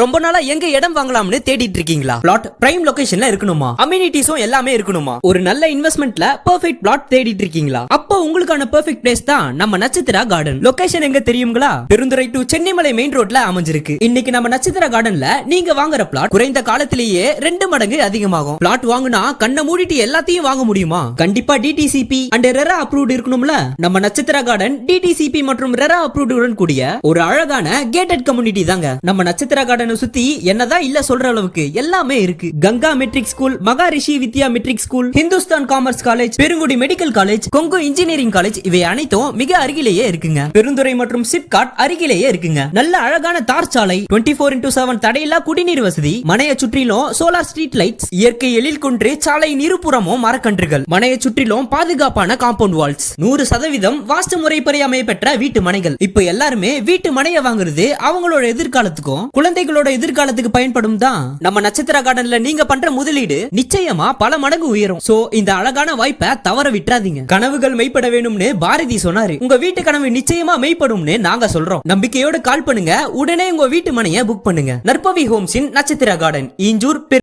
ரொம்ப நாளா எங்க இடம் வாங்கலாம்னு தேடிட்டு இருக்கீங்களா? பிளாட் பிரைம் லொகேஷன்ல இருக்கணுமா? அம்யூனிட்டிஸும் எல்லாமே இருக்கணுமா? ஒரு நல்ல இன்வெஸ்ட்மெண்ட்ல பெர்ஃபெக்ட் பிளாட் தேடிட்டு இருக்கீங்களா? அப்போ உங்களுக்கான பெர்ஃபெக்ட் பிளேஸ் தான் நம்ம நட்சத்திரா கார்டன். லொகேஷன் எங்க தெரியுங்களா? பெருந்துறை டு சென்னிமலை மெயின் ரோட்ல அமைஞ்சிருக்கு. இன்னைக்கு நம்ம நட்சத்திரா கார்டன்ல நீங்க வாங்குற பிளாட் குறைந்த காலத்திலேயே 2 மடங்கு அதிகமாகும். பிளாட் வாங்குனா கண்ணை மூடிட்டு எல்லாத்தையும் வாங்க முடியுமா? கண்டிப்பா டிடிசிபி அண்ட் ரெரா அப்ரூவ்ட் இருக்கணும்ல. நம்ம நட்சத்திரா கார்டன் டிடிசிபி மற்றும் ரெரா அப்ரூவ்ட் உடன் கூடிய ஒரு அழகான கேட்டட் கம்யூனிட்டி தாங்க. நம்ம நட்சத்திரா கார்டனை சுத்தி என்னதான் இல்ல சொல்ற அளவுக்கு எல்லாமே இருக்கு. Ganga matric school, Maharishi Vidya matric school, Hindustan commerce college, Perungudi medical college, Kongu engineering college இவை அனைத்தும் மிக அருகிலேயே இருக்குங்க. பெருந்துறை மற்றும் சிப்காட் அருகிலேயே இருக்குங்க. நல்ல அழகான தார் சாலை, 24x7 தடையில்லா குடிநீர் வசதி, மனையை சுற்றிலும் சோலார் ஸ்ட்ரீட் லைட்ஸ், இயற்கை எழில் கொன்று சாலையின் இருபுறமும் மரக்கன்றுகள், மனையை சுற்றிலும் பாதுகாப்பான காம்பவுண்ட் வால்ஸ், 100% வாஸ்து முறைப்படி அமையப்பெற்ற வீட்டு மனைகள். இப்ப எல்லாருமே வீட்டு மனையை வாங்குறது அவங்களோட எதிர்காலத்துக்கும் குழந்தைகளோட எதிர்காலத்துக்கு பயன்படும் தான். நம்ம நட்சத்திரா கார்டன்ல நீங்க பண்ற முதலீடு நிச்சயமா பல மடங்கு உயரும். சோ இந்த அழகான வாய்ப்பை தவற விட்டுறாதீங்க. கனவுகள் மெய்ப்பட வேணும்னு பாரதி சொன்னாரு. உங்க வீட்டு கனவு நிச்சயமா மெய்ப்படும்னு நாங்க சொல்றோம். நம்பிக்கையோடு கால் பண்ணுங்க. உடனே உங்க வீட்டு மனையை புக் பண்ணுங்க. நற்பவி ஹோம்ஸின் நட்சத்திரா கார்டன், ஈஞ்சூர்.